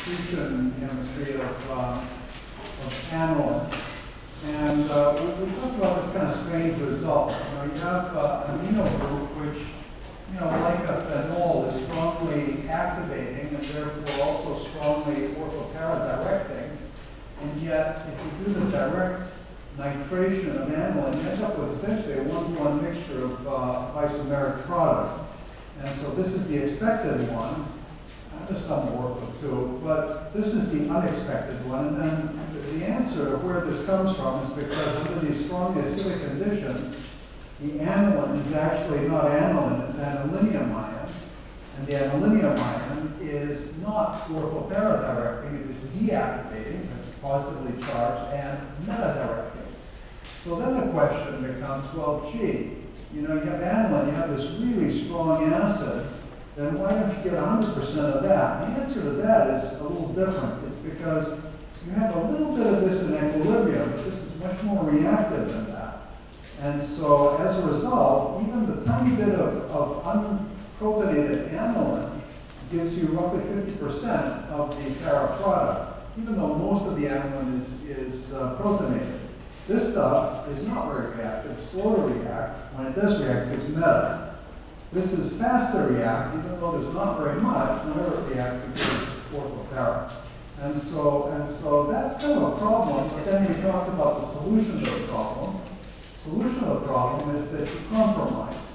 substitution chemistry of aniline. And we talked about this kind of strange result. You have an amino group which, like a phenol, is strongly activating and therefore also strongly ortho-para-directing. And yet, if you do the direct nitration of aniline, you end up with essentially a one-to-one mixture of isomeric products. And so this is the expected one. There's some ortho too, but this is the unexpected one. And then the answer to where this comes from is because under these strongly acidic conditions, the aniline is actually not aniline, it's anilinium ion. And the anilinium ion is not ortho-para-directing, it is deactivating, it's positively charged, and meta-directing. So then the question becomes, well, gee, you have aniline, you have this really strong acid, then why don't you get 100% of that? The answer to that is a little different. It's because you have a little bit of this in equilibrium, but this is much more reactive than that. And so as a result, even the tiny bit of unprotonated aniline gives you roughly 50% of the para product, even though most of the aniline is protonated. This stuff is not very reactive, slow to react. When it does react, it's meta. This is fast to react, even though there's not very much. Whenever it reacts, it gives ortho-para. And so that's kind of a problem. But then we talked about the solution to the problem. Solution to the problem is that you compromise.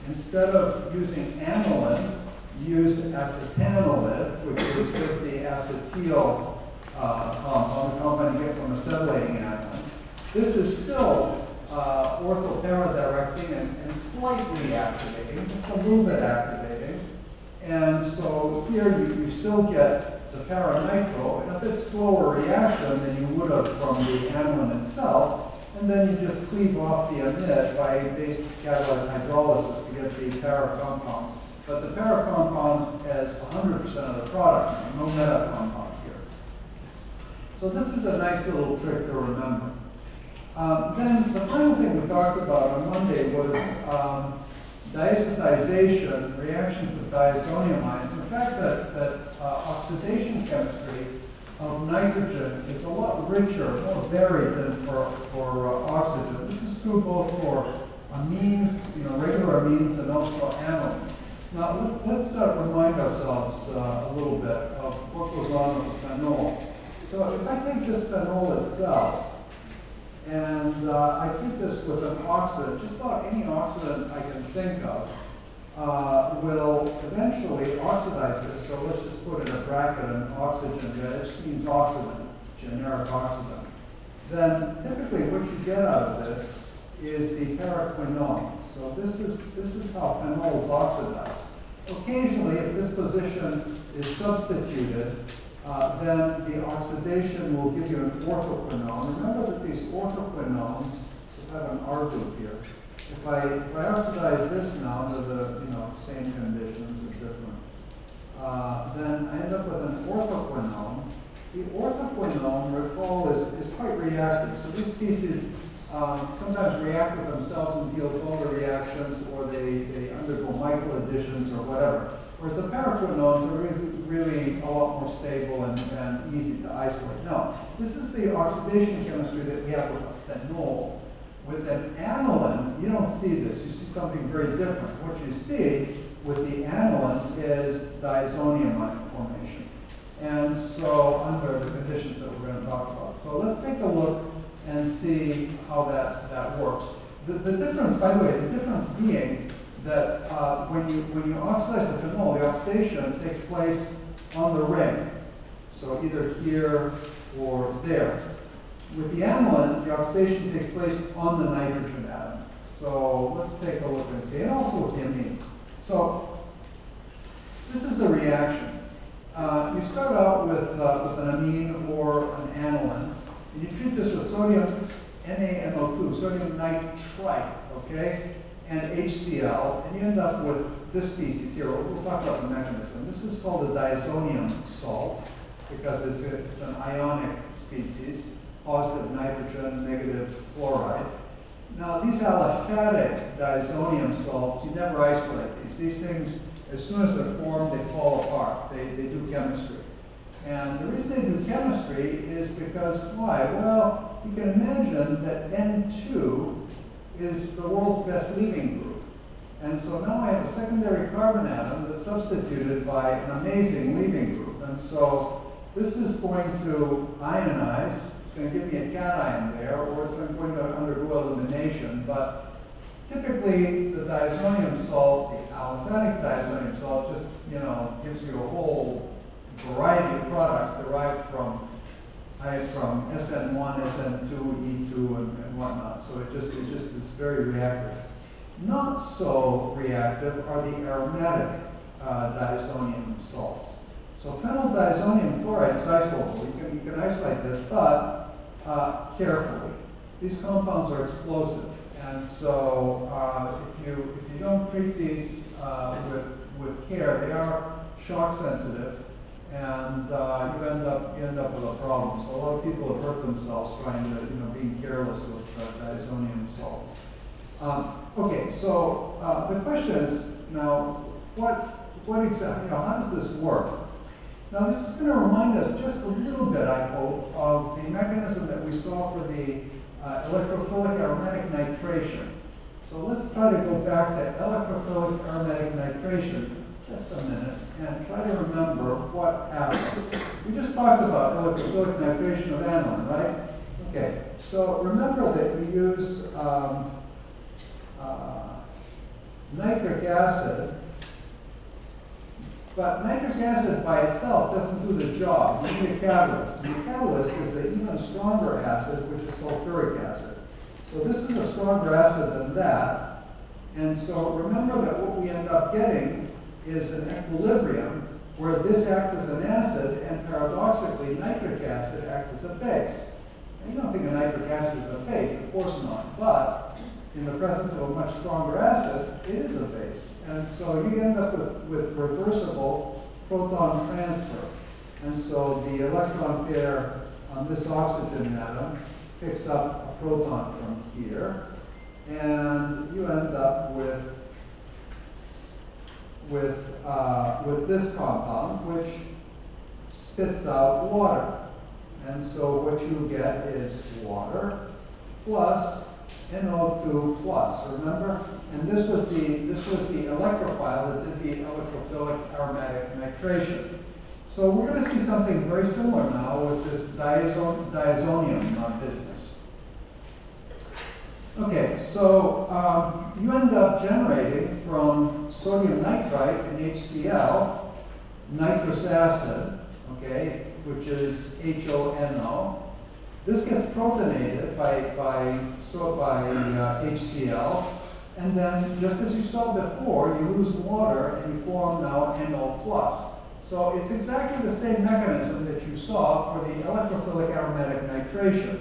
Instead of using aniline, use acetanilide, which is just the acetyl compound, the compound you get from acetylating aniline. This is still ortho-para-directing and slightly activating, just a little bit activating. And so here you still get the para-nitro in a bit slower reaction than you would have from the aniline itself. And then you just cleave off the amide by base catalyzed hydrolysis to get the para compound. But the para compound has 100% of the product, no meta compound here. So this is a nice little trick to remember. Then the final thing we talked about on Monday was diazotization, reactions of diazonium ions. The fact that oxidation chemistry of nitrogen is a lot richer, more varied than for oxygen. This is true both for amines, regular amines, and also anions. Now let's remind ourselves a little bit of what goes on with phenol. So if I take this phenol itself, and I treat this with an oxidant, just about any oxidant I can think of will eventually oxidize this. So let's just put in a bracket an oxygen, that just means oxidant, generic oxidant. Then typically what you get out of this is the paraquinone. So this is how phenol is oxidized. Occasionally, if this position is substituted, then the oxidation will give you an orthoquinone. Remember that these orthoquinones, if I have an R group here, if I oxidize this now under the same conditions or different, then I end up with an orthoquinone. The orthoquinone, recall, is quite reactive. So these species sometimes react with themselves and deal with all the reactions, or they undergo microadditions or whatever. Whereas the paraquinones are really a lot more stable and easy to isolate. Now, this is the oxidation chemistry that we have with a phenol. With an aniline, you don't see this. You see something very different. What you see with the aniline is diazonium ion formation. And so under the conditions that we're going to talk about. So let's take a look and see how that works. The difference, by the way, the difference being that when you oxidize the phenol, the oxidation takes place on the ring. So either here or there. With the aniline, the oxidation takes place on the nitrogen atom. So let's take a look and see, and also with the amines. So this is the reaction. You start out with an amine or an aniline, and you treat this with sodium NaNO2, sodium nitrite, okay, and HCl, and you end up with this species here. We'll talk about the mechanism. This is called a diazonium salt because it's an ionic species, positive nitrogen, negative chloride. Now, these aliphatic diazonium salts, you never isolate these. These things, as soon as they're formed, they fall apart. They do chemistry. And the reason they do chemistry is because why? Well, you can imagine that N2 is the world's best leaving group. And so now I have a secondary carbon atom that's substituted by an amazing leaving group. And so this is going to ionize. It's going to give me a cation there, or it's going to undergo elimination. But typically, the diazonium salt, the aliphatic diazonium salt, just gives you a whole variety of products derived from SN1, SN2, E2, and whatnot. So it just is very reactive. Not so reactive are the aromatic diazonium salts. So phenyldiazonium chloride is isolable. You can isolate this, but carefully. These compounds are explosive, and so if you don't treat these with care, they are shock sensitive, and you end up with a problem. So a lot of people have hurt themselves trying to being careless with diazonium salts. Okay, so the question is now, what exactly? How does this work? Now this is going to remind us just a little bit, I hope, of the mechanism that we saw for the electrophilic aromatic nitration. So let's try to go back to electrophilic aromatic nitration just a minute and try to remember what happens. We just talked about electrophilic nitration of aniline, right? Okay, so remember that we use nitric acid, but nitric acid by itself doesn't do the job. You need a catalyst. And the catalyst is the even stronger acid, which is sulfuric acid. So this is a stronger acid than that. And so remember that what we end up getting is an equilibrium where this acts as an acid, and paradoxically, nitric acid acts as a base. Now, you don't think a nitric acid is a base, of course not, but in the presence of a much stronger acid, it is a base. And so you end up with reversible proton transfer. And so the electron pair on this oxygen atom picks up a proton from here, and you end up with this compound, which spits out water. And so what you get is water plus NO2 plus, remember? And this was the electrophile that did the electrophilic aromatic nitration. So we're going to see something very similar now with this diazonium business. Okay, so you end up generating from sodium nitrite and HCl nitrous acid, okay, which is HONO. This gets protonated by HCl, and then just as you saw before, you lose water and you form now NO+. So it's exactly the same mechanism that you saw for the electrophilic aromatic nitration,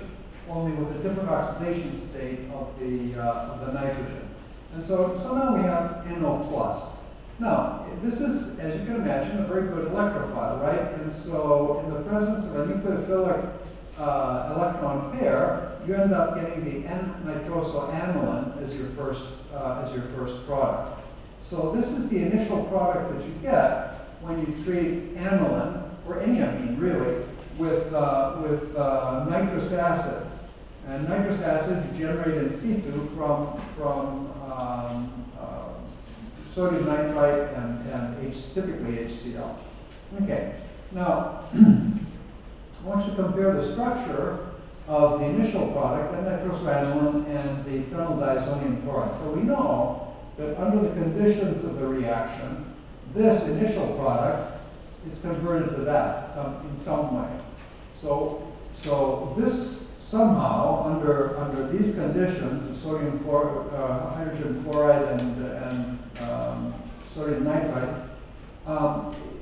only with a different oxidation state of the nitrogen. And so now we have NO+. Now, this is, as you can imagine, a very good electrophile, right? And so in the presence of a nucleophilic electron pair, you end up getting the N-nitrosoaniline as your first product. So this is the initial product that you get when you treat aniline, or any amine really, with nitrous acid. And nitrous acid you generate in situ from sodium nitrite and typically HCl. Okay, now I want you to compare the structure of the initial product, N-nitrosoaniline, and the phenyldiazonium chloride. So we know that under the conditions of the reaction, this initial product is converted to that in some way. So this somehow, under these conditions of sodium hydrogen chloride and sodium nitrite,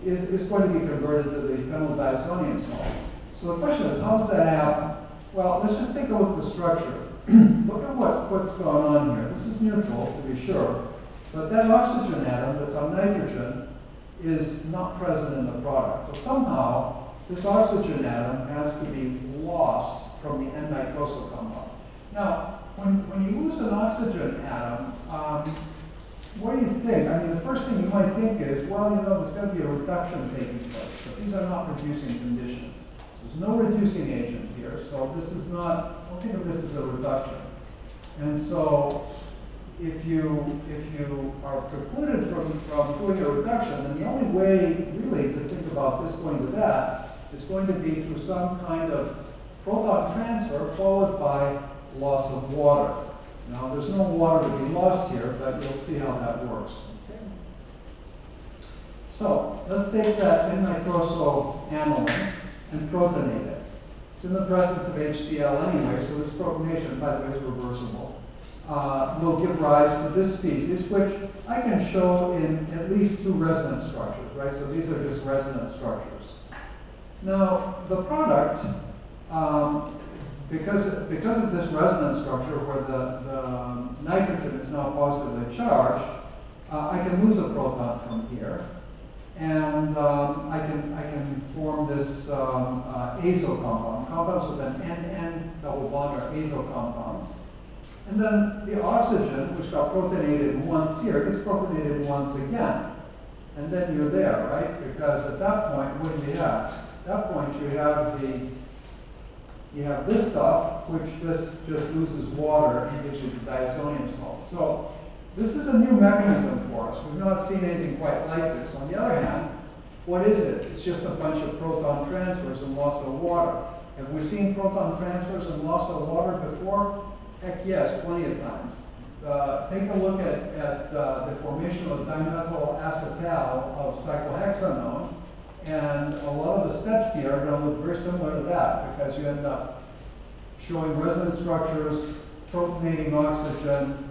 is going to be converted to the phenyldiazonium salt. So the question is, how does that happen? Well, let's just take a look at the structure. Look at what's going on here. This is neutral, to be sure, but that oxygen atom that's on nitrogen is not present in the product. So somehow, this oxygen atom has to be lost from the N-nitrosyl compound. Now, when you lose an oxygen atom, what do you think? I mean, the first thing you might think is, well, you know, there's got to be a reduction taking place, but these are not reducing conditions. There's no reducing agent here, so this is not, don't think of this as a reduction. And so, if you are precluded from doing a reduction, then the only way really to think about this going to that is going to be through some kind of proton transfer followed by loss of water. Now, there's no water to be lost here, but you'll see how that works. Okay. So, let's take that N-nitroso aniline and protonate it. It's in the presence of HCl anyway, so this protonation, by the way, is reversible. Will give rise to this species, which I can show in at least 2 resonance structures, right? So these are just resonance structures. Now, the product, because of this resonance structure where the nitrogen is now positively charged, I can lose a proton from here, and I can form this azo compound. Compounds with an N double bond are azo compounds. And then the oxygen, which got protonated once here, gets protonated once again. And then you're there, right? Because at that point, what do you have? At that point, you have this stuff, which just loses water and gives you the diazonium salt. So this is a new mechanism for us. We've not seen anything quite like this. On the other hand, what is it? It's just a bunch of proton transfers and loss of water. Have we seen proton transfers and loss of water before? Heck yes, plenty of times. Take a look at the formation of dimethyl acetal of cyclohexanone, and a lot of the steps here are going to look very similar to that, because you end up showing resonance structures, protonating oxygen,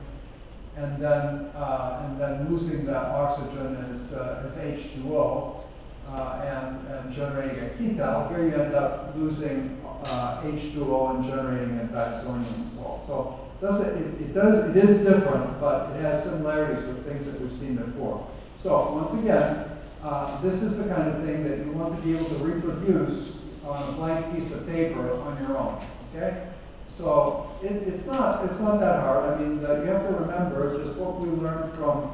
and then losing that oxygen as H2O and generating a ketal. Here you end up losing H2O and generating a diazonium salt. So it is different, but it has similarities with things that we've seen before. So once again, this is the kind of thing that you want to be able to reproduce on a blank piece of paper on your own. Okay? So it's not that hard. I mean, you have to remember just what we learned from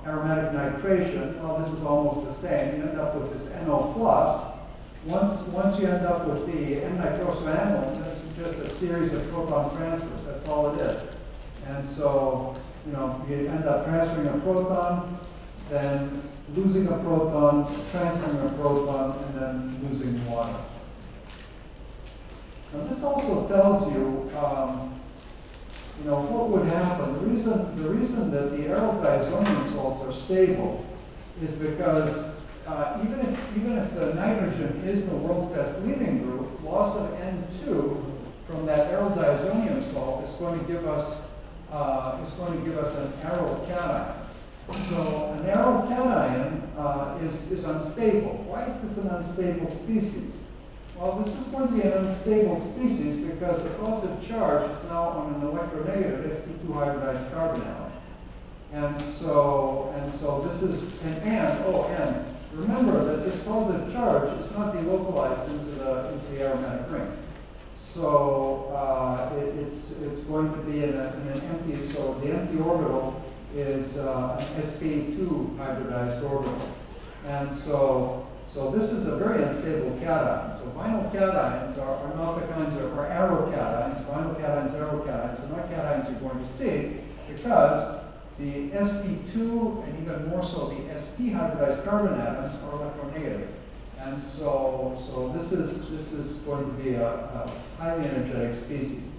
aromatic nitration. Well, this is almost the same. You end up with this NO plus. Once you end up with the N-nitrosoaniline, it's just a series of proton transfers. That's all it is. And so, you know, you end up transferring a proton, then losing a proton, transferring a proton, and then losing water. Now, this also tells you, you know, what would happen. The reason that the aryl diazonium salts are stable is because even if the nitrogen is the world's best leaving group, loss of N2 from that aryl diazonium salt is going to give us an aryl cation. So an aryl cation is unstable. Why is this an unstable species? Well, this is going to be an unstable species because the positive charge is now on an electronegative sp2 hybridized carbon atom. And so this is and remember that this positive charge is not delocalized into the aromatic ring. So it's going to be in an empty. So the empty orbital is an sp2 hybridized orbital, and so this is a very unstable cation. So vinyl cations are not the kinds of, or aryl cations. Vinyl cations, aryl cations are not cations you're going to see because the sp2 and even more so the sp hybridized carbon atoms are electronegative, and so this is going to be a highly energetic species.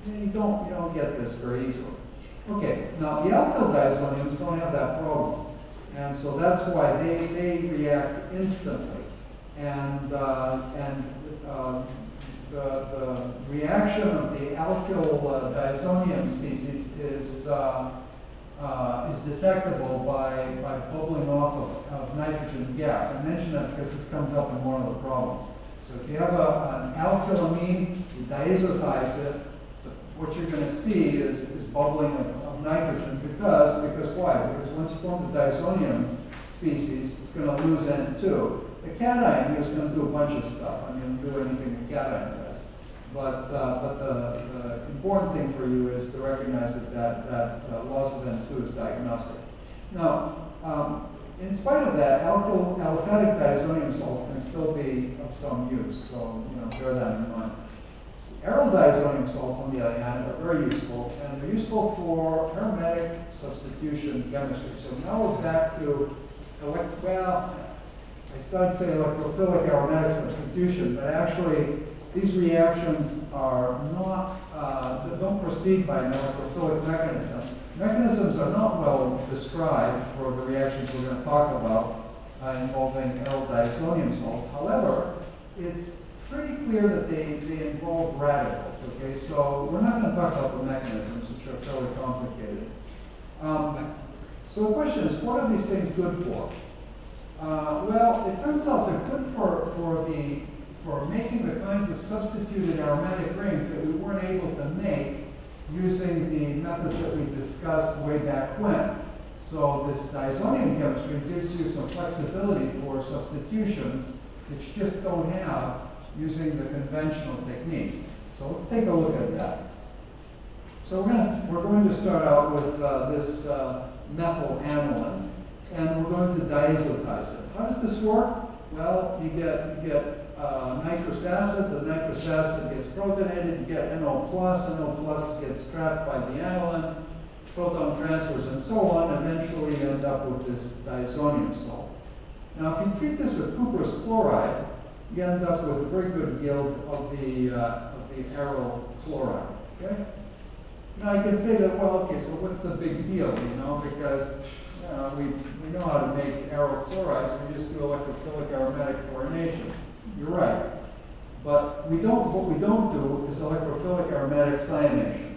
You don't get this very easily. Okay, now the alkyl diazoniums don't have that problem, and so that's why they react instantly, and the reaction of the alkyl diazonium species is detectable by bubbling off of nitrogen gas. I mention that because this comes up in one of the problems. So if you have an alkylamine, you diazotize it, what you're going to see is bubbling of nitrogen because why? Because once you form the diazonium species, it's going to lose N2. The cation is going to do a bunch of stuff. I mean, it'll do anything the cation does. but the important thing for you is to recognize that loss of N2 is diagnostic. Now, in spite of that, aliphatic diazonium salts can still be of some use, so bear that in mind. Aryl diazonium salts, on the other hand, are very useful, and they're useful for aromatic substitution chemistry. So now we're back to, I started saying electrophilic aromatic substitution, but actually these reactions are not, they don't proceed by an electrophilic mechanism. Mechanisms are not well described for the reactions we're going to talk about involving aryl diazonium salts. However, it's pretty clear that they involve radicals, okay? So we're not going to talk about the mechanisms, which are fairly complicated. So the question is, what are these things good for? Well, it turns out they're good for making the kinds of substituted aromatic rings that we weren't able to make using the methods that we discussed way back when. So this diazonium chemistry gives you some flexibility for substitutions that you just don't have using the conventional techniques. So let's take a look at that. So we're going to start out with this methyl aniline, and we're going to diazotize it. How does this work? Well, you get nitrous acid. The nitrous acid gets protonated. You get NO+. NO+ gets trapped by the aniline, proton transfers, and so on. Eventually, you end up with this diazonium salt. Now, if you treat this with cuprous chloride, you end up with a very good yield of the aryl chloride. Okay. Now you can say that, well, okay, so what's the big deal? Because we know how to make aryl chlorides. We just do electrophilic aromatic chlorination. You're right. But what we don't do is electrophilic aromatic cyanation.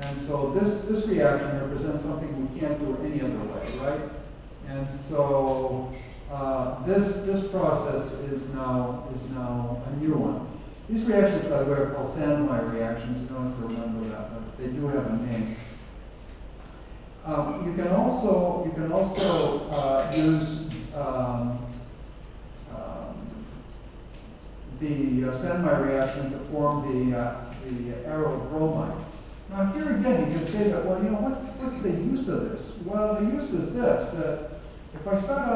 And so this reaction represents something we can't do any other way, right? And so this process is now a new one. These reactions, by the way, are called Sandmeyer reactions. You don't have to remember that, but they do have a name. You can also use the Sandmeyer reaction to form the aryl bromide. Now here again, you can say that, well, what's the use of this? Well, the use is this: that if I start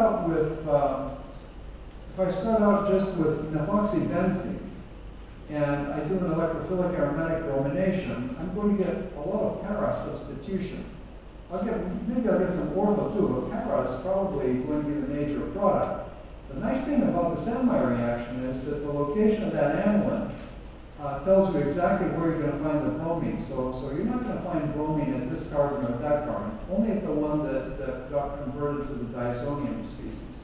out just with methoxybenzene, and I do an electrophilic aromatic bromination, I'm going to get a lot of para substitution. Maybe I'll get some ortho too, but para is probably going to be the major product. The nice thing about the Sandmeyer reaction is that the location of that aniline tells you exactly where you're going to find the bromine. So you're not going to find bromine at this carbon or that carbon, only at the one that got converted to the diazonium species.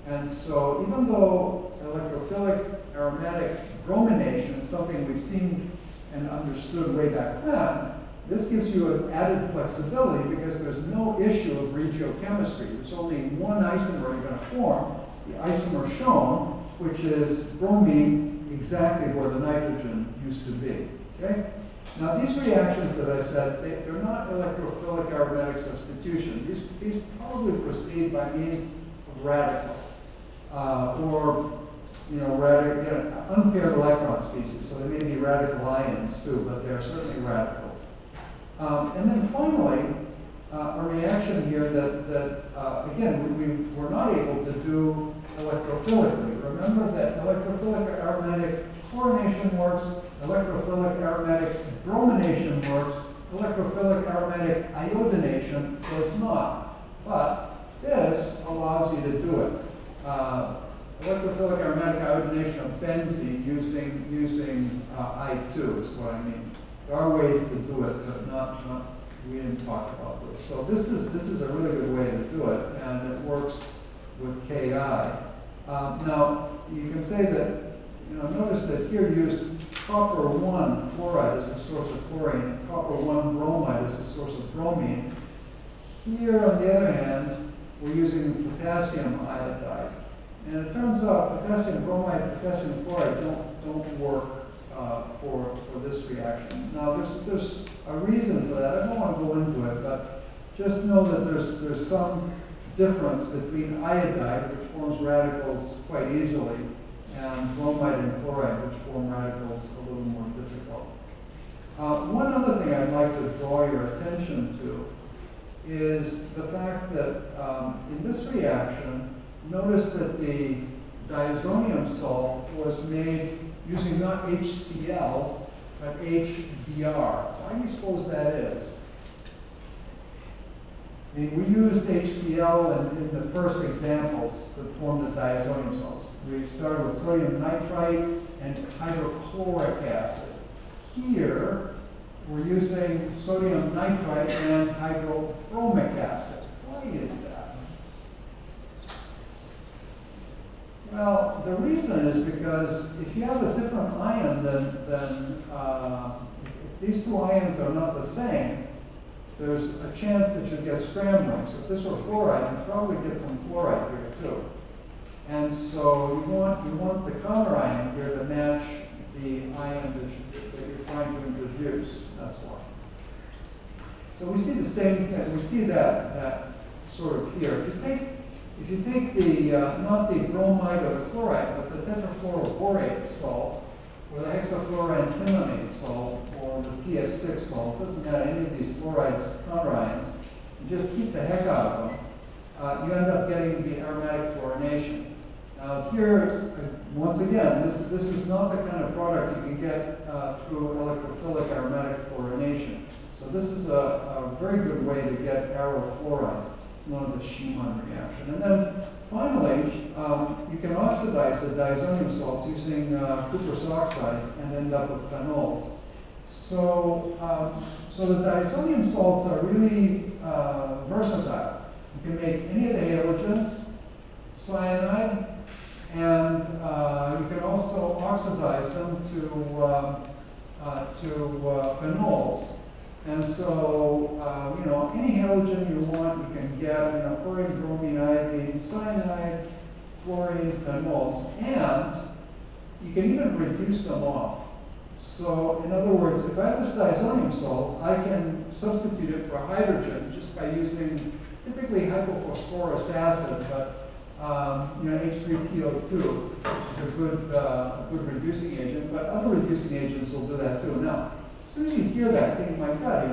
And so even though electrophilic aromatic bromination is something we've seen and understood way back then, this gives you an added flexibility because there's no issue of regiochemistry. There's only one isomer you're going to form, the isomer shown, which is bromine exactly where the nitrogen used to be. Okay? Now these reactions that I said, they're not electrophilic aromatic substitution. These probably proceed by means of radicals. Or unpaired electron species, so they may be radical ions too, but they're certainly radicals. And then finally, a reaction here that again, we were not able to do electrophilically. Remember that electrophilic aromatic chlorination works, electrophilic aromatic bromination works, electrophilic aromatic iodination does not. But this allows you to do it. Electrophilic aromatic iodination of benzene using I2 is what I mean. There are ways to do it, but we didn't talk about this. So this is a really good way to do it, and it works with Ki. Now you can say that, notice that here used copper 1 chloride as the source of chlorine, and copper 1 bromide as the source of bromine. Here, on the other hand, we're using potassium iodide. And it turns out potassium bromide, potassium chloride don't work for this reaction. Now there's a reason for that. I don't want to go into it, but just know that there's some difference between iodide, which forms radicals quite easily, and bromide and chloride, which form radicals a little more difficult. One other thing I'd like to draw your attention to is the fact that in this reaction, notice that the diazonium salt was made using not HCl, but HBr. Why do you suppose that is? I mean, we used HCl in the first examples to form the diazonium salts. We started with sodium nitrite and hydrochloric acid. Here, we're using sodium nitrite and hydrobromic acid. Why is that? Well, the reason is because if you have a different ion if these two ions are not the same, there's a chance that you'll get scrambling. So if this were chloride, you'd probably get some chloride here too. And so you want the counter ion here to match the ion that you're trying to introduce. That's why. So we see the same thing. We see that sort of here. If you take the not the bromide or the chloride, but the tetrafluoroborate salt, or the hexafluoroantimonate salt, or the PF6 salt, doesn't matter any of these fluorides, counter ions, you just keep the heck out of them, you end up getting the aromatic fluorination. Now here, once again, this is not the kind of product you can get through electrophilic aromatic fluorination. So this is a very good way to get arofluorides. It's known as a Schumann reaction. And then finally, you can oxidize the diazonium salts using cuprous oxide and end up with phenols. So, the diazonium salts are really versatile. You can make any of the halogens, cyanide, and you can also oxidize them to phenols. And so, any halogen you want, you can get, chlorine, bromine, iodine, cyanide, fluorine, phenols, and you can even reduce them off. So, in other words, if I have this diazonium salt, I can substitute it for hydrogen just by using typically hypophosphorus acid, but H3PO2, which is a good reducing agent, but other reducing agents will do that too. Now, as soon as you hear that, think, my God,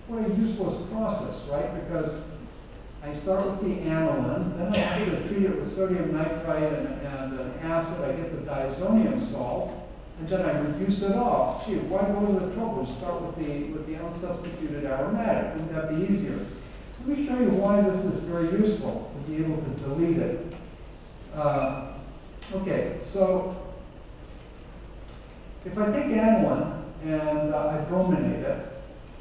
what a useless process, right? Because I start with the aniline, then I have to treat it with sodium nitrite and an acid. I get the diazonium salt, and then I reduce it off. Gee, why go to the trouble to start with the unsubstituted aromatic? Wouldn't that be easier? Let me show you why this is very useful to be able to delete it. Okay, so if I take aniline and I brominate it,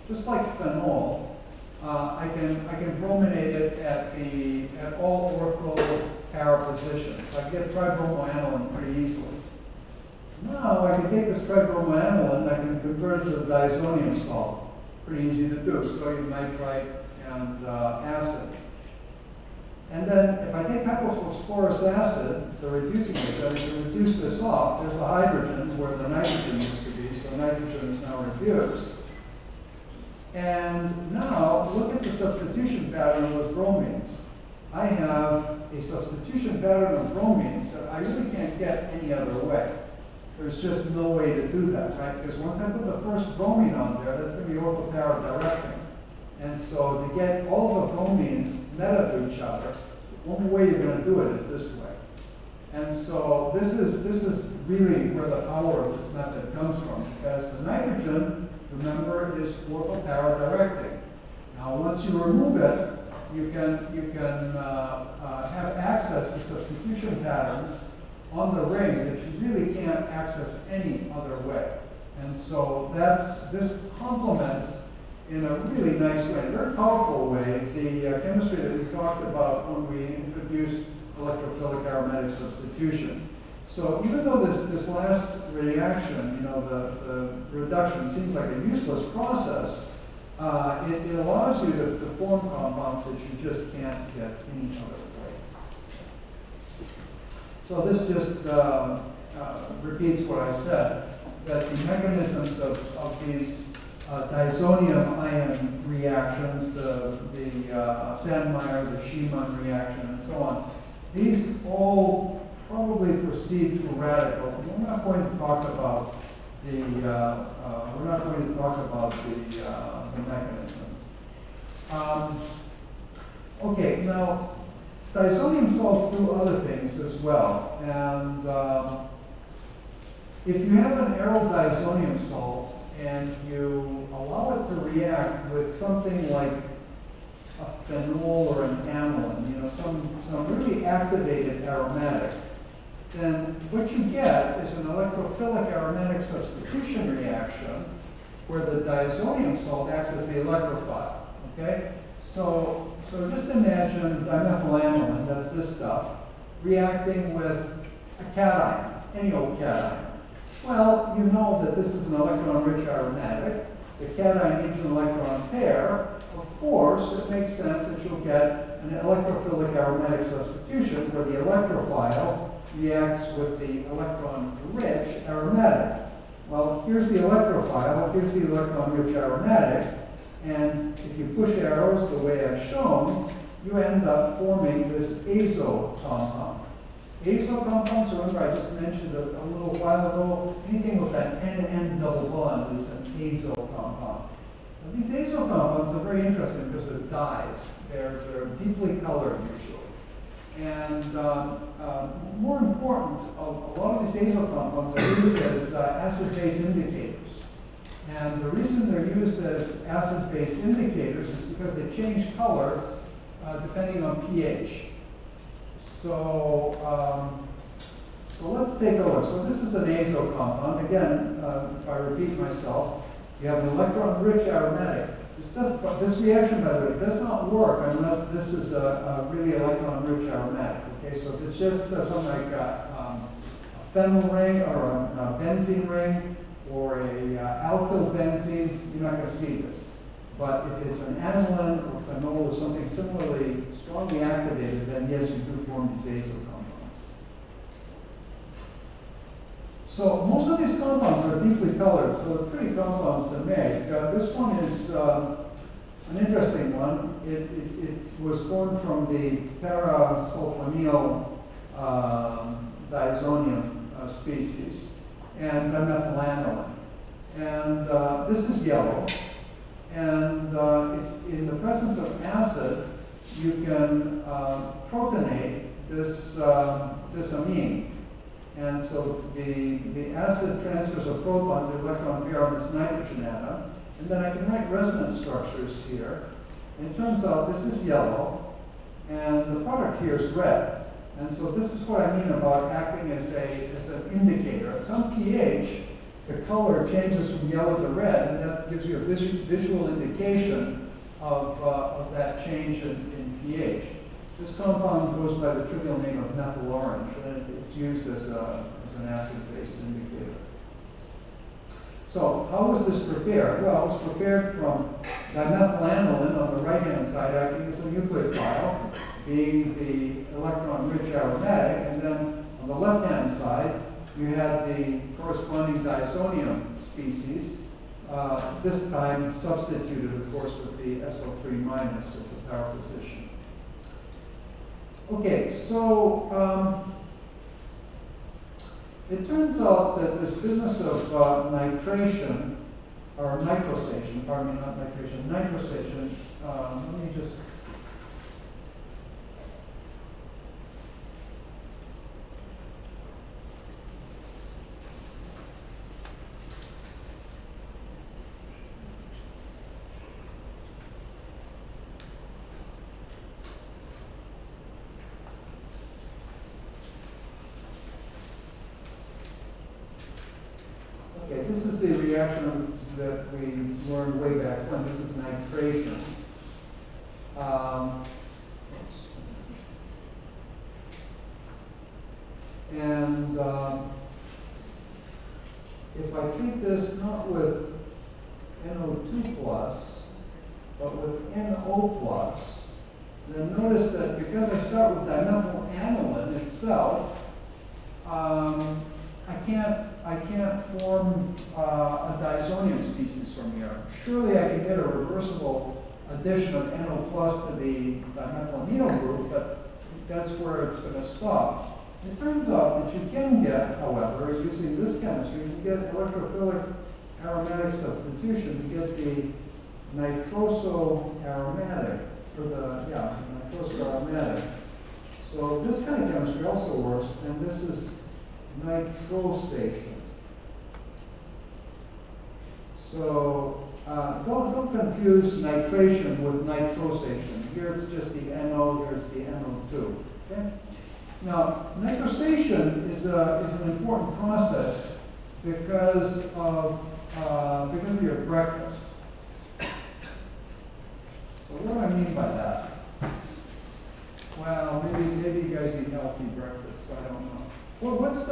just like phenol, I can brominate it at all ortho para positions. I can get tribromoaniline pretty easily. Now I can take this tribromoaniline and I can convert it to the diazonium salt. Pretty easy to do, sodium nitrite and acid. And then if I take hypophosphorus acid, the reducing agent, I can reduce this off. There's a hydrogen where the nitrogen used to be, so nitrogen is now reduced. And now look at the substitution pattern with bromines. I have a substitution pattern of bromines that I really can't get any other way. There's just no way to do that, right? Because once I put the first bromine on there, that's going to be ortho-para directing. And so to get all the bromines meta to each other, the only way you're going to do it is this way. And so this is really where the power of this method comes from, because the nitrogen, remember, is ortho-para directing. Now once you remove it, you can have access to substitution patterns on the ring that you really can't access any other way. And so this complements in a really nice way, a very powerful way, the chemistry that we talked about when we introduced electrophilic aromatic substitution. So even though this last reaction, the reduction seems like a useless process, it allows you to form compounds that you just can't get any other way. So this just repeats what I said, that the mechanisms of these diazonium ion reactions, the Sandmeyer, the Schumann reaction, and so on, these all probably proceed through radicals. And we're not going to talk about the mechanisms. Okay, now diazonium salts do other things as well, and if you have an aryl diazonium salt and you allow it to react with something like a phenol or an aniline, some really activated aromatic, then what you get is an electrophilic aromatic substitution reaction where the diazonium salt acts as the electrophile, okay? So just imagine dimethylamine, that's this stuff, reacting with a cation, any old cation. Well, you know that this is an electron-rich aromatic. The cation needs an electron pair. Of course, it makes sense that you'll get an electrophilic aromatic substitution where the electrophile reacts with the electron-rich aromatic. Well, here's the electrophile, here's the electron-rich aromatic, and if you push arrows the way I've shown, you end up forming this azo compound. Azo compounds, remember I just mentioned a little while ago, anything with that N-N double bond is an azo compound. Now, these azo compounds are very interesting because they're dyes. They're deeply colored usually. And more important, a lot of these azo compounds are used as acid-base indicators. And the reason they're used as acid-base indicators is because they change color depending on pH. So let's take a look. So this is an azo compound. Again, if I repeat myself, you have an electron-rich aromatic. This reaction, by the way, does not work unless this is a really electron-rich aromatic. Okay, so if it's just something like a phenyl ring or a benzene ring or a alkyl benzene, you're not going to see this. But if it's an aniline or phenol or something similarly strongly activated, then yes, you do form these azo compounds. So most of these compounds are deeply colored, so they're pretty compounds to make. This one is an interesting one. It was formed from the para-sulfonyl diazonium species and dimethylamine. And this is yellow. And if in the presence of acid, you can protonate this amine. And so the acid transfers a proton to electron pair on this nitrogen atom. And then I can write resonance structures here. And it turns out this is yellow, and the product here is red. And so this is what I mean about acting as an indicator. At some pH, the color changes from yellow to red, and that gives you a visual indication of that change in pH. This compound goes by the trivial name of methyl orange, and it's used as an acid-base indicator. So how was this prepared? Well, it was prepared from dimethylamine on the right-hand side acting as a nucleophile, being the electron-rich aromatic, and then on the left-hand side, you had the corresponding diazonium species, this time substituted, of course, with the SO3 minus at the power position. Okay, so it turns out that this business of nitration, or nitrosation, pardon me, not nitration, nitrosation, let me just okay, this is the reaction that we learned way back when. This is nitration. If I treat this not with NO2 plus, but with NO plus, then notice that because I start with dimethylamine itself, I can't form a diazonium species from here. Surely I can get a reversible addition of NO plus to the dimethylamine group, but that's where it's going to stop. It turns out that you can get, however, using this chemistry, you get electrophilic aromatic substitution. You get the nitroso aromatic, or the nitroso aromatic. So this kind of chemistry also works, and this is nitrosation. So don't confuse nitration with nitrosation. Here it's just the NO, here's the NO2. Okay? Now, nitrosation is an important process because of your breakfast. So what do I mean by that? Well, maybe you guys eat healthy breakfast, so I don't know. Well, what's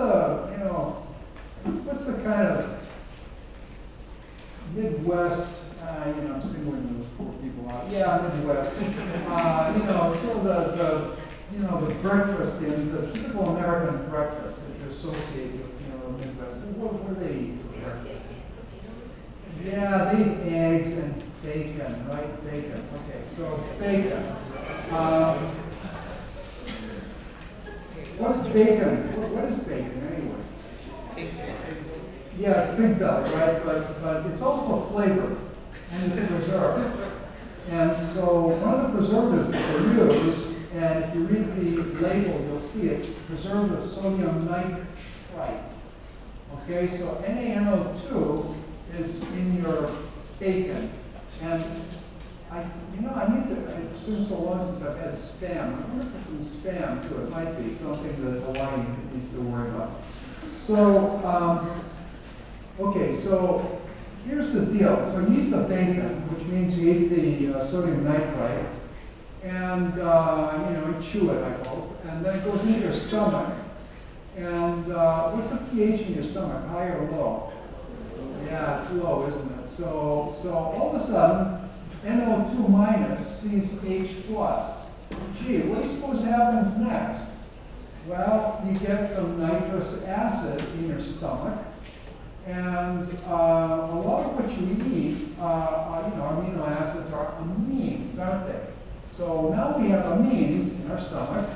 the kind of Midwest, I'm singling those poor people out. Yeah, Midwest. Sort of the breakfast, the typical American breakfast that you associate with, the Midwest. What do they eat for breakfast? Yeah, they eat eggs and bacon, right? Bacon. Okay, so bacon. What's bacon? What is bacon anyway? Yeah, it's pig belly, right? But it's also flavored and it's preserved. And so one of the preservatives that they use, and if you read the label, you'll see it's preserved with sodium nitrite. Okay, so NaNO2 is in your bacon. And it's been so long since I've had Spam. I wonder if it's in Spam too. It might be something that Hawaii needs to worry about. So, okay, so here's the deal. So you eat the bacon, which means you eat the sodium nitrite, and you chew it, I hope, and then it goes into your stomach. And what's the pH in your stomach, high or low? Yeah, it's low, isn't it? So all of a sudden, NO2 minus sees H plus. Gee, what do you suppose happens next? Well, you get some nitrous acid in your stomach, and a lot of what you eat, amino acids are amines, aren't they? So now we have amines in our stomach,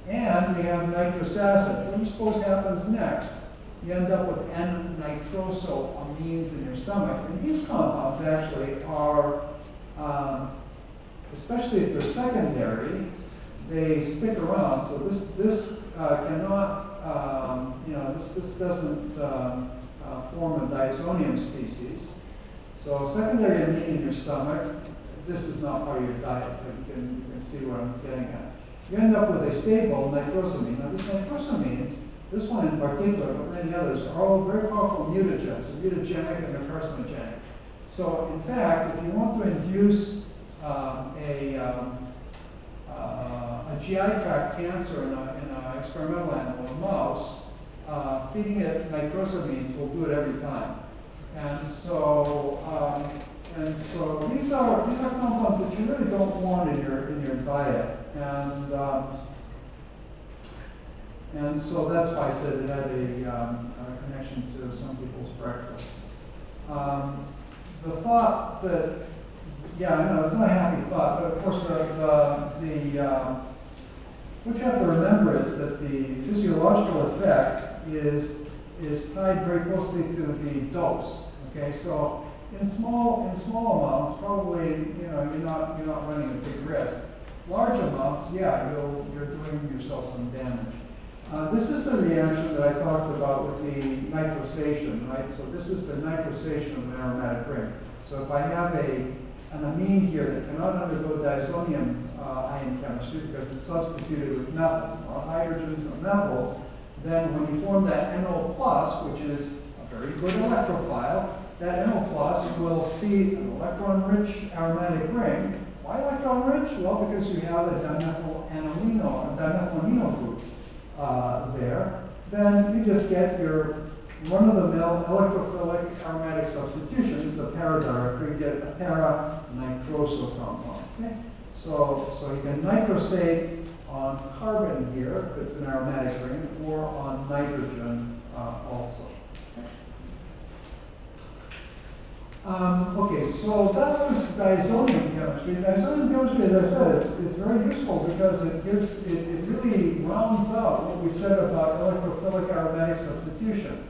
and we have nitrous acid. What do you suppose happens next? You end up with N-nitrosoamines in your stomach. And these compounds actually are, especially if they're secondary, they stick around. So this cannot, this doesn't form a diazonium species. So secondary amine in your stomach, this is not part of your diet, but you can see what I'm getting at. You end up with a stable nitrosamine. Now, these nitrosamines, this one in particular, but many others, are all very powerful mutagens, so mutagenic and they're carcinogenic. So, in fact, if you want to induce a GI tract cancer in an experimental animal, a mouse, feeding it nitrosamines will do it every time. And so these are compounds that you really don't want in your diet. And so that's why I said it had a connection to some people's breakfast. The thought that, I know it's not a happy thought, but of course what you have to remember is that the physiological effect is tied very closely to the dose. Okay, so in small amounts, probably you're not running a big risk. Large amounts, you're doing yourself some damage. This is the reaction that I talked about with the nitrosation, right? So this is the nitrosation of an aromatic ring. So if I have an amine here that cannot undergo diazonium ion chemistry because it's substituted with methyls, not hydrogens or methyls, then when you form that NO+, which is a very good electrophile, that NO+ will see an electron-rich aromatic ring. Why electron-rich? Well, because you have a dimethylamino group there. Then you just get your run-of-the-mill electrophilic aromatic substitution. It's a para-directory. You get a para-nitroso compound. Okay? So you can nitrosate on carbon here, if it's an aromatic ring, or on nitrogen also. Okay, so that was diazonium chemistry. Diazonium chemistry, as I said, it's very useful because it really rounds out what we said about electrophilic aromatic substitution.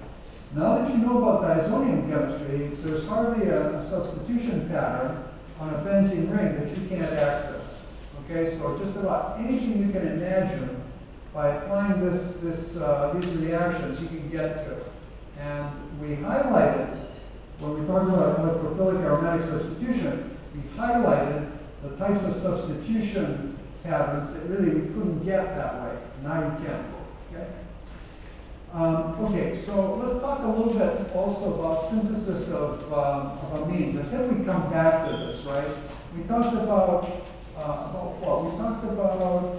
Now that you know about diazonium chemistry, there's hardly a substitution pattern on a benzene ring that you can't access. Okay, so just about anything you can imagine by applying these reactions, you can get to. And we highlighted, when we talked about electrophilic aromatic substitution, we highlighted the types of substitution patterns that really we couldn't get that way. Now you can. Okay? Okay, so let's talk a little bit also about synthesis of amines. I said we'd come back to this, right? We talked about what? We talked about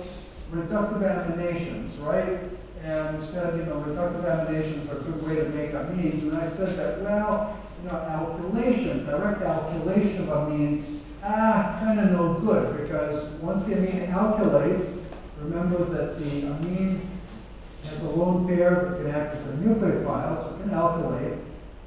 reductive aminations, right? And we said, you know, reductive aminations are a good way to make amines. And I said that, well, you know, alkylation, direct alkylation of amines, kind of no good, because once the amine alkylates, remember that the amine has a lone pair that can act as a nucleophile, so it can alkylate,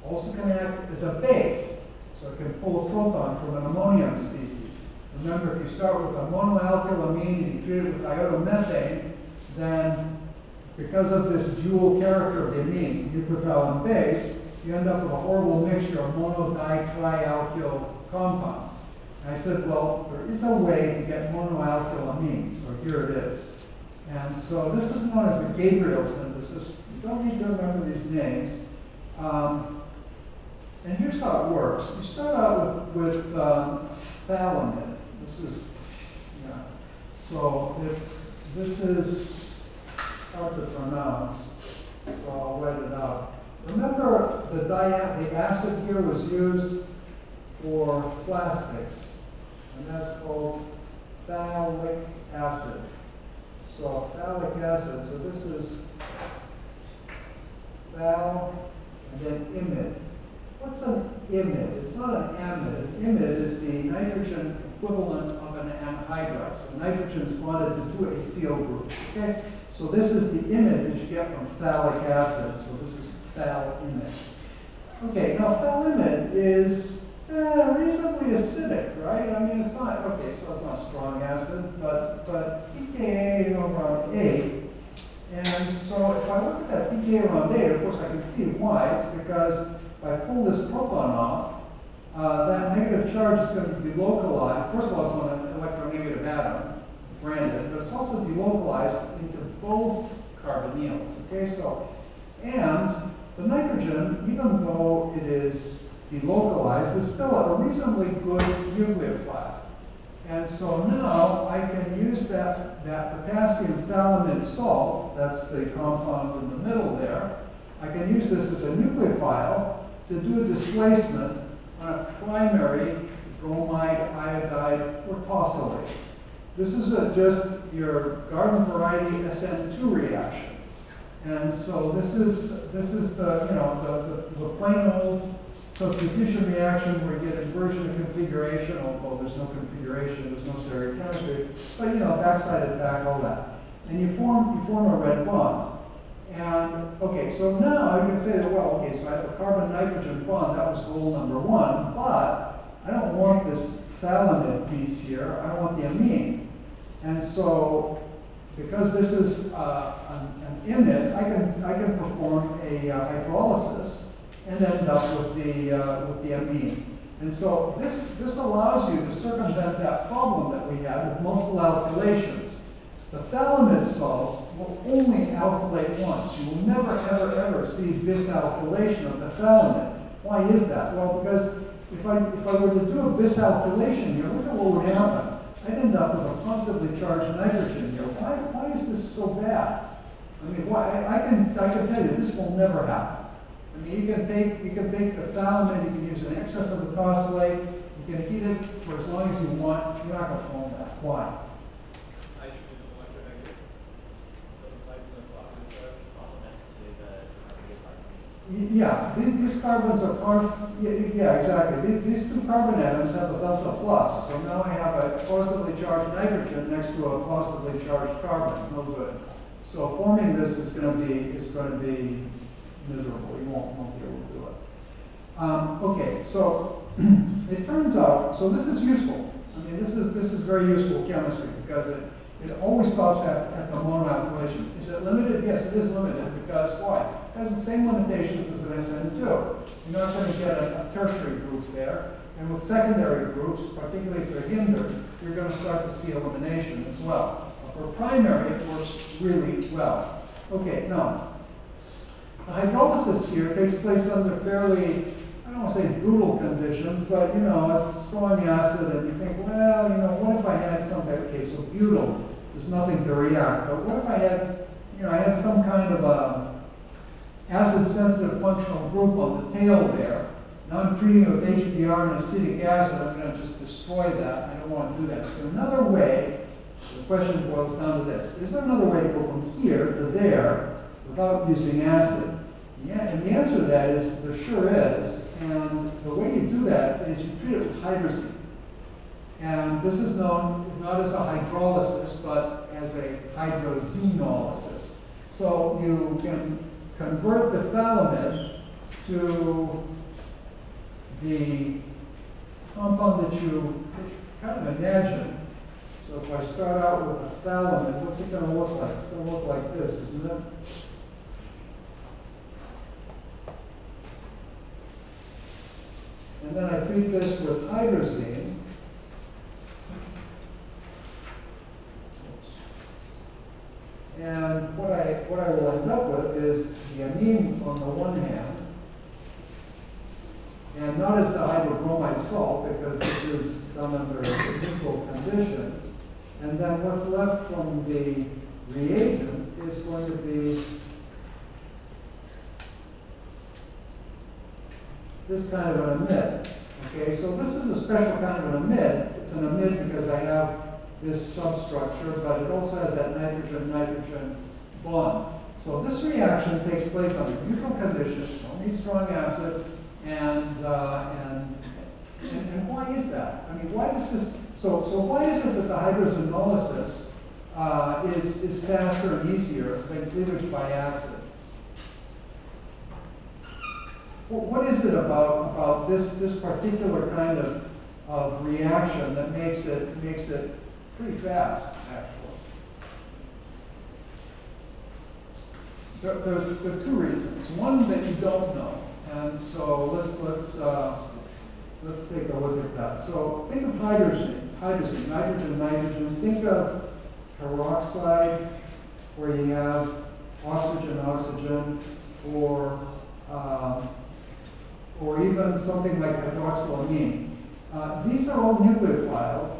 also can act as a base, so it can pull a proton from an ammonium species. Remember, if you start with a monoalkylamine and you treat it with iodomethane, then because of this dual character of the amine, nucleophile and base, you end up with a horrible mixture of mono-di-trialkyl compounds. And I said, well, there is a way to get monoalkylamines, so here it is. And so this is known as the Gabriel synthesis. You don't need to remember these names. And here's how it works. You start out with phthalimide. This is, yeah. So this is hard to pronounce, so I'll write it out. Remember, the acid here was used for plastics, and that's called phthalic acid. So phthalic acid, so this is phthal and then imide. What's an imide? It's not an amide. An imide is the nitrogen equivalent of an anhydride. So nitrogen is bonded to two acyl groups. Okay? So this is the imide that you get from phthalic acid. So this is phthalimide. Okay, now phthalimide is reasonably acidic, right? I mean, it's not, okay, so it's not strong acid, but pKa is around 8. And so if I look at that pKa around 8, of course I can see why. It's because if I pull this proton off, that negative charge is going to be delocalized. First of all, it's on an electronegative atom, branded, but it's also delocalized into both carbonyls. Okay, so, and the nitrogen, even though it is delocalized, is still a reasonably good nucleophile. And so now I can use that potassium phthalimide salt, that's the compound in the middle there, I can use this as a nucleophile to do a displacement on a primary bromide, iodide, or tosylate. This is just your garden variety SN2 reaction. And so this is the, you know, the plain old substitution reaction where you get inversion of configuration, although there's no configuration, there's no stereochemistry, but you know, backside attack, all that. And you form a red bond. And okay, so now I can say that, well, okay, so I have a carbon-nitrogen bond, that was goal number 1, but I don't want this phthalimide piece here, I want the amine. And so, because this is an imide, I can perform a hydrolysis and end up with the amine. And so this allows you to circumvent that problem that we had with multiple alkylations. The phthalimide salt will only alkylate once. You will never, ever, ever see bisalkylation of the phthalimide. Why is that? Well, because if I were to do a bisalkylation here, look at what would happen. I'd end up with a positively charged nitrogen here. Why is this so bad? I mean, why? I can tell you this will never happen. I mean, you can take the phthalimide, you can use an excess of the tosylate, you can heat it for as long as you want. You're not going to form that. Why? Yeah, these carbons are part of, yeah, exactly. These two carbon atoms have a delta plus. So now I have a positively charged nitrogen next to a positively charged carbon. No good. So forming this is going to be miserable. You won't be able to do it. Okay, so turns out, so this is useful. I mean, this is very useful chemistry because it always stops at the monoclation. Is it limited? Yes, it is limited because why? It has the same limitations as an SN2. You're not going to get a tertiary group there. And with secondary groups, particularly if they're hindered, you're going to start to see elimination as well. But for primary, it works really well. Okay, now, the hydrolysis here takes place under fairly, I don't want to say brutal conditions, but, you know, it's strong acid, and you think, well, you know, what if I had something, okay, so butyl, there's nothing to react, but what if I had, you know, I had some kind of a acid-sensitive functional group on the tail there. Now I'm treating it with HBr and acetic acid, I'm going to just destroy that. I don't want to do that. So another way, the question boils down to this. Is there another way to go from here to there without using acid? Yeah, and the answer to that is there sure is. And the way you do that is you treat it with hydrazine. And this is known not as a hydrolysis, but as a hydrazinolysis. So you can convert the phthalimid to the compound that you kind of imagine. So if I start out with a phthalimid, what's it going to look like? It's going to look like this, isn't it? And then I treat this with hydrazine. And what I will end up with is the amine on the one hand, and not as the hydrobromide salt, because this is done under neutral conditions. And then what's left from the reagent is going to be this kind of an amide. Okay, so this is a special kind of an amide. It's an amide because I have this substructure, but it also has that nitrogen-nitrogen bond. So this reaction takes place under neutral conditions, don't need strong acid, and why is that? I mean, why is this? So why is it that the hydrazinolysis is faster and easier than cleavage by acid? What is it about this particular kind of reaction that makes it pretty fast, actually? There are two reasons. One that you don't know, and so let's take a look at that. So think of hydrogen, nitrogen. Think of peroxide, where you have oxygen, or even something like hydroxylamine. These are all nucleophiles,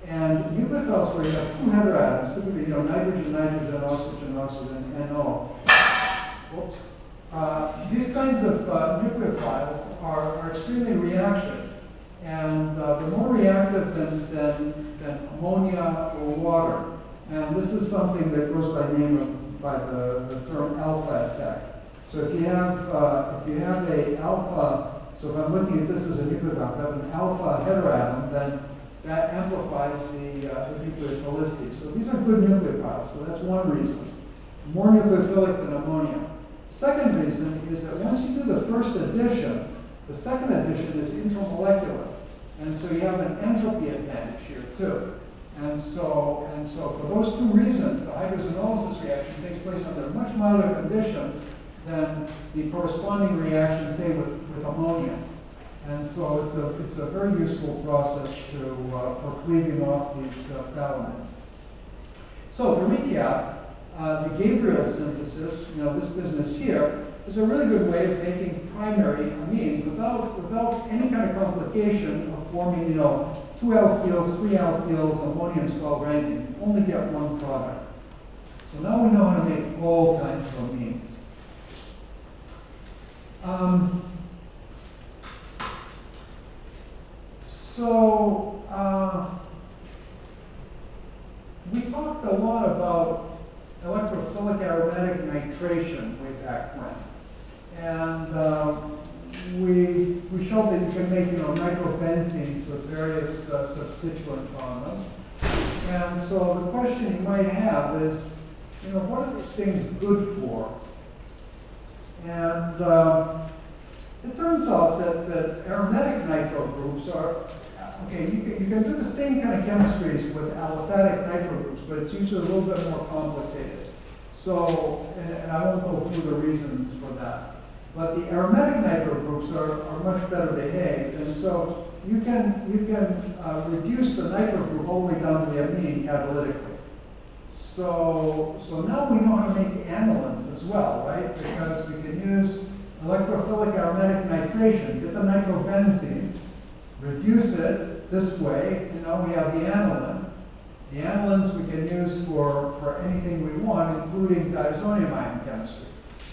and nucleophiles where you have two heteroatoms, typically, you know, nitrogen, oxygen, NO. Whoops. These kinds of nucleophiles are extremely reactive, and they're more reactive than ammonia or water. And this is something that goes by the term alpha effect. So if you have a alpha, so if I'm looking at this as a nucleophile, if I have an alpha heteroatom, then that amplifies the nucleophilicity. So these are good nucleophiles. So that's one reason. More nucleophilic than ammonia. Second reason is that once you do the first addition, the second addition is intramolecular. And so you have an entropy advantage here too. And so for those two reasons, the hydrazinolysis reaction takes place under much milder conditions than the corresponding reaction, say, with ammonia. And so it's a very useful process for cleaving off these phthalamides. So to recap, the Gabriel synthesis, you know, this business here, is a really good way of making primary amines without any kind of complication of forming, you know, 2 alkyls, 3 alkyls, ammonium solvrandium. You only get one product. So now we know how to make all kinds of amines. We talked a lot about electrophilic aromatic nitration way back when. And we showed that you can make, you know, nitrobenzenes with various substituents on them. And so the question you might have is, you know, what are these things good for? And it turns out that aromatic nitro groups are, okay, you can do the same kind of chemistries with aliphatic nitro groups, but it's usually a little bit more complicated. So, and I won't go through the reasons for that. But the aromatic nitro groups are much better behaved, and so you can reduce the nitro group all the way down to the amine catalytically. So now we know how to make anilines as well, right? Because we can use electrophilic aromatic nitration, get the nitrobenzene, reduce it this way, and now we have the aniline. The anilines we can use for anything we want, including diazonium ion chemistry.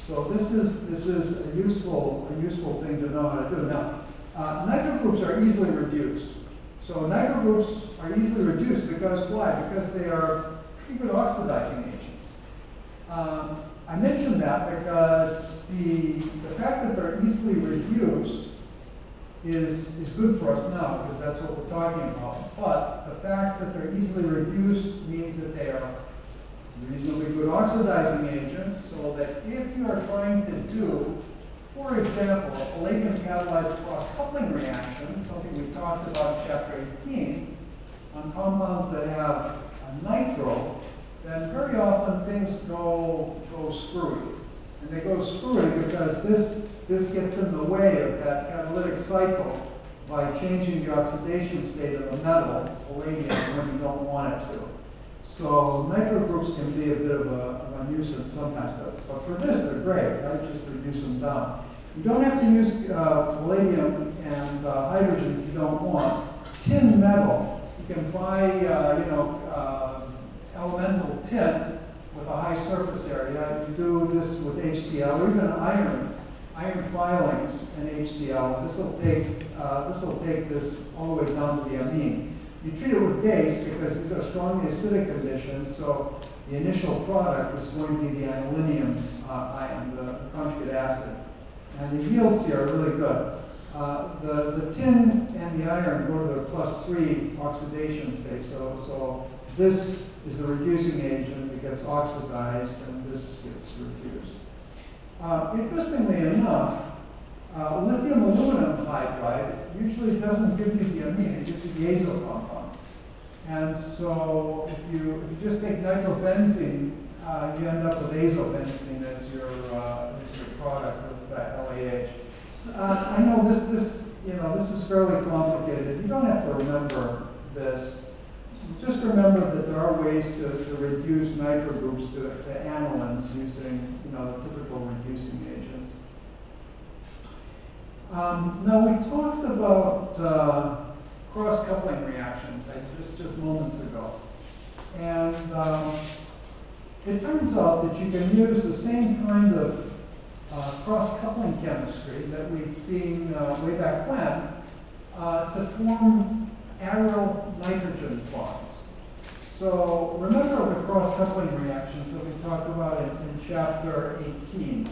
So this is a useful thing to know how to do. Now, nitro groups are easily reduced. So nitro groups are easily reduced because why? Because they are pretty good oxidizing agents. I mentioned that because the fact that they're easily reduced is good for us now, because that's what we're talking about. But the fact that they're easily reduced means that they are reasonably good oxidizing agents, so that if you are trying to do, for example, a palladium catalyzed cross-coupling reaction, something we talked about in chapter 18, on compounds that have a nitro, then very often things go screwy. And they go screwy because this gets in the way of that catalytic cycle by changing the oxidation state of the metal, palladium, when you don't want it to. So nitro groups can be a bit of a nuisance sometimes, but for this they're great, right? Just reduce them down. You don't have to use palladium and hydrogen if you don't want. Tin metal, you can buy elemental tin with a high surface area. You do this with HCl, or even iron filings and HCl. This will take this all the way down to the amine. You treat it with base because these are strongly acidic conditions, so the initial product is going to be the anilinium ion, the conjugate acid. And the yields here are really good. The tin and the iron go to the +3 oxidation state, so this is the reducing agent that gets oxidized, and this gets reduced. Interestingly enough, lithium aluminum hydride usually doesn't give you the amine, it gives you the azo compound. And so if you just take nitrobenzene, you end up with azobenzene as your product with LAH. I know this is fairly complicated. You don't have to remember this. Just remember that there are ways to reduce nitro groups to anilines using the typical reducing agents. Now we talked about cross-coupling reactions just moments ago, and it turns out that you can use the same kind of cross-coupling chemistry that we'd seen way back when to form aryl nitrogen bonds. So remember the cross-coupling reactions that we talked about in chapter 18.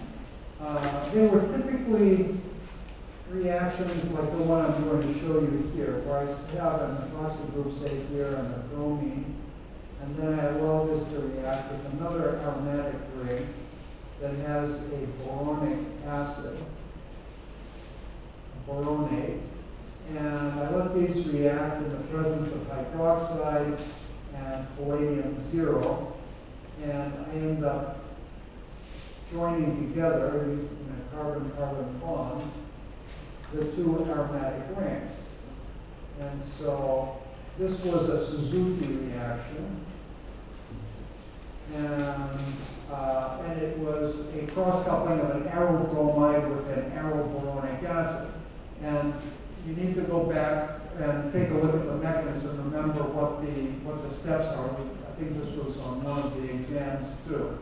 They were typically reactions like the one I'm going to show you here, where I have an methoxy group, say here, and a bromine, and then I allow this to react with another aromatic ring that has a boronic acid, boronate, and I let these react in the presence of hydroxide and palladium 0, and I end up joining together using a carbon-carbon bond the two aromatic rings. And so this was a Suzuki reaction, and it was a cross-coupling of an aryl bromide with an aryl boronic acid. And you need to go back and take a look at the mechanism, remember what the steps are. I think this was on one of the exams too.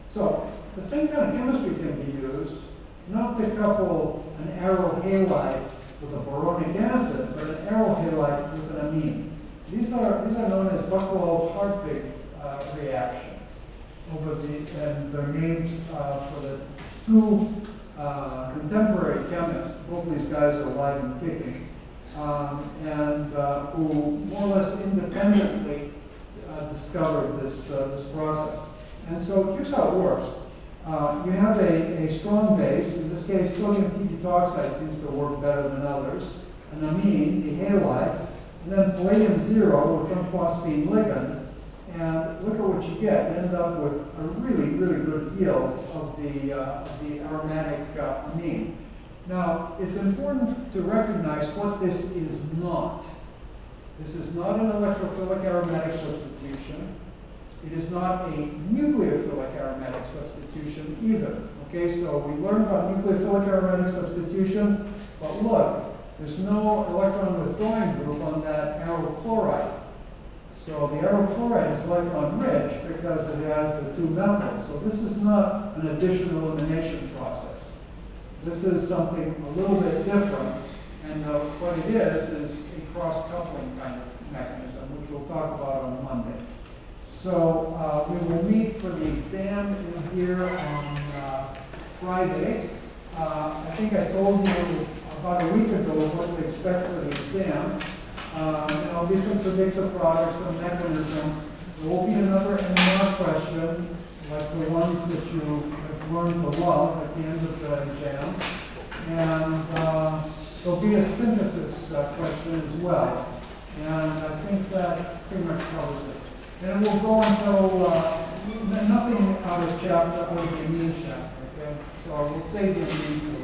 So the same kind of chemistry can be used, not to couple an aryl halide with a boronic acid, but an aryl halide with an amine. These are known as Buchwald-Hartwig reactions. And they're named for the two contemporary chemists. Both these guys are alive and kicking, who more or less independently discovered this process. And so here's how it works. You have a strong base. In this case, sodium p-butoxide seems to work better than others. An amine, the halide, and then palladium 0 with some phosphine ligand. And look at what you get. You end up with a really, really good yield of the aromatic amine. Now, it's important to recognize what this is not. This is not an electrophilic aromatic substitution. It is not a nucleophilic aromatic substitution either. Okay, so we learned about nucleophilic aromatic substitutions, but look, there's no electron withdrawing group on that aryl chloride. So the aryl chloride is electron rich because it has the two methyls. So this is not an addition elimination process. This is something a little bit different. And what it is a cross-coupling kind of mechanism, which we'll talk about on Monday. So we will meet for the exam in here on Friday. I think I told you about a week ago what to expect for the exam. There'll be some predictive products, some mechanism. There will be another NMR question, like the ones that you have learned to love at the end of the exam. And there'll be a synthesis question as well. And I think that pretty much covers it. And we'll go until nothing out of chapter, out of the amine chapter, okay? So we'll save the amine for